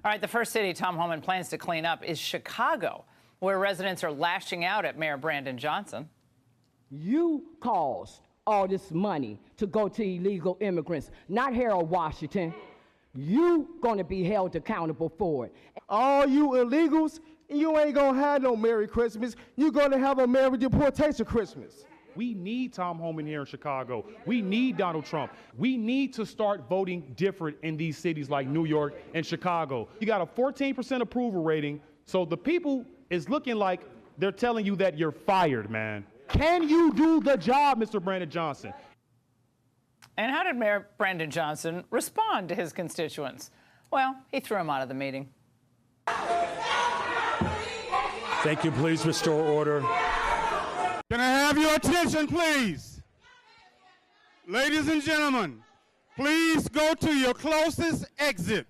All right, the first city Tom Homan plans to clean up is Chicago, where residents are lashing out at Mayor Brandon Johnson. You caused all this money to go to illegal immigrants, not Harold Washington. You gonna be held accountable for it. All you illegals, you ain't gonna have no Merry Christmas. You gonna have a Merry Deportation Christmas. We need Tom Homan here in Chicago. We need Donald Trump. We need to start voting different in these cities like New York and Chicago. You got a 14% approval rating, so the people is looking like they're telling you that you're fired, man. Can you do the job, Mr. Brandon Johnson? And how did Mayor Brandon Johnson respond to his constituents? Well, he threw him out of the meeting. Thank you. Please restore order. Can I have your attention, please? Ladies and gentlemen, please go to your closest exit.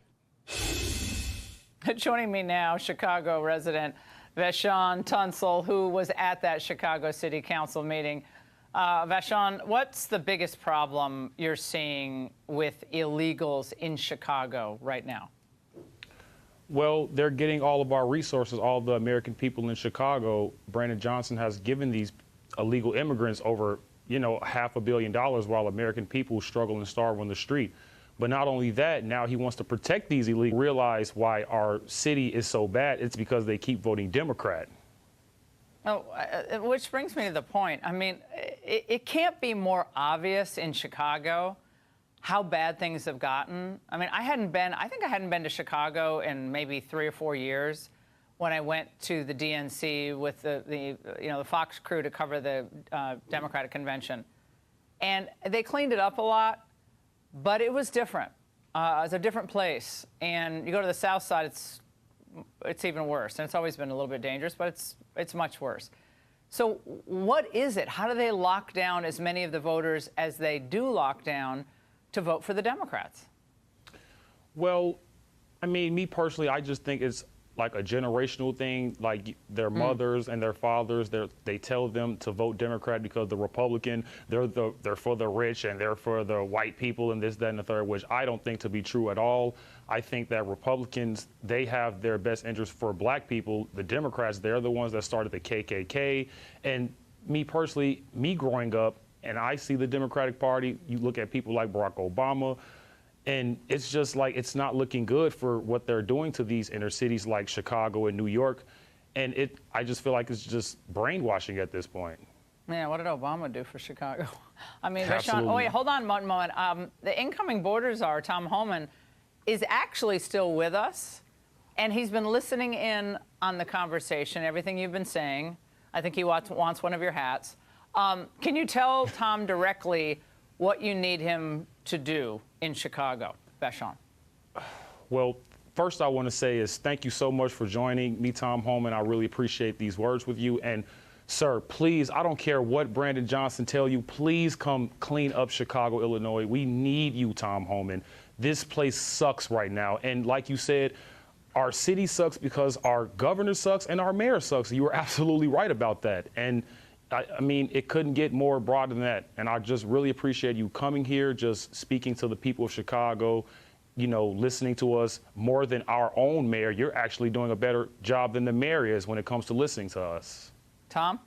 Joining me now, Chicago resident Vashon Tunsil, who was at that Chicago City Council meeting. Vashon, what's the biggest problem you're seeing with illegals in Chicago right now? Well, they're getting all of our resources, all the American people in Chicago. Brandon Johnson has given these illegal immigrants over, $500 million while American people struggle and starve on the street. But not only that, now he wants to protect these illegals. Realize why our city is so bad. It's because they keep voting Democrat. Oh, which brings me to the point. I mean, it can't be more obvious in Chicago how bad things have gotten. I mean, I think I hadn't been to Chicago in maybe 3 or 4 years when I went to the DNC with the Fox crew to cover the Democratic convention. And they cleaned it up a lot, but it was different. It's a different place. And you go to the South Side, it's even worse. And it's always been a little bit dangerous, but it's much worse. So what is it? How do they lock down as many of the voters as they do lock down to vote for the Democrats? Well, I mean, me personally, I just think it's like a generational thing. Like their mothers and their fathers, they tell them to vote Democrat because the Republican, they're for the rich and they're for the white people and this, that, and the third, which I don't think to be true at all. I think that Republicans, they have their best interest for black people. The Democrats, they're the ones that started the KKK. And me personally, me growing up, and I see the Democratic Party, you look at people like Barack Obama, and it's just like it's not looking good for what they're doing to these inner cities like Chicago and New York. And I just feel like it's just brainwashing at this point. Yeah, what did Obama do for Chicago? I mean, Absolutely. Vashon, oh wait, hold on one moment. The incoming board czar, Tom Homan, is actually still with us, and he's been listening in on the conversation, everything you've been saying. I think he wants one of your hats. Can you tell Tom directly what you need him to do in Chicago? Vashon. Well, first I want to say is thank you so much for joining me, Tom Homan. I really appreciate these words with you. And sir, please, I don't care what Brandon Johnson tell you, please come clean up Chicago, Illinois. We need you, Tom Homan. This place sucks right now. And like you said, our city sucks because our governor sucks and our mayor sucks. You were absolutely right about that. And I mean, it couldn't get more broad than that. And I just really appreciate you coming here, just speaking to the people of Chicago, listening to us more than our own mayor. You're actually doing a better job than the mayor is when it comes to listening to us. Tom?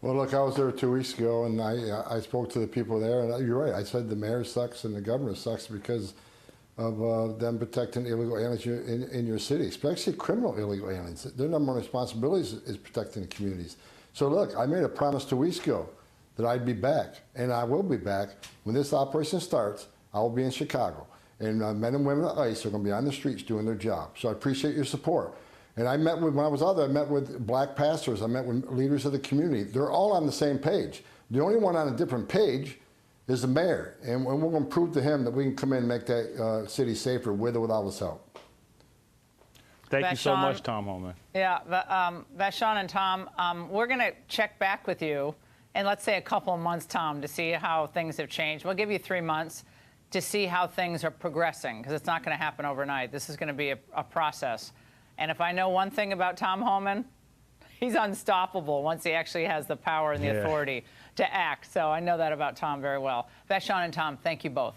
Well, look, I was there 2 weeks ago, and I spoke to the people there, and you're right. I said the mayor sucks and the governor sucks because of them protecting illegal aliens in your city, especially criminal illegal aliens. Their number one responsibility is protecting the communities. So look, I made a promise 2 weeks ago that I'd be back, and I will be back. When this operation starts, I will be in Chicago. And men and women at ICE are going to be on the streets doing their job. So I appreciate your support. And when I was out there, I met with black pastors, I met with leaders of the community. They're all on the same page. The only one on a different page is the mayor, and we're going to prove to him that we can come in and make that city safer with or without his help. Thank you so much, Tom Homan. Yeah, Vashon and Tom, we're going to check back with you in, let's say, a couple of months, Tom, to see how things have changed. We'll give you 3 months to see how things are progressing, because it's not going to happen overnight. This is going to be a process. And if I know one thing about Tom Homan, he's unstoppable once he actually has the power and the authority to act. So I know that about Tom very well. Vashon and Tom, thank you both.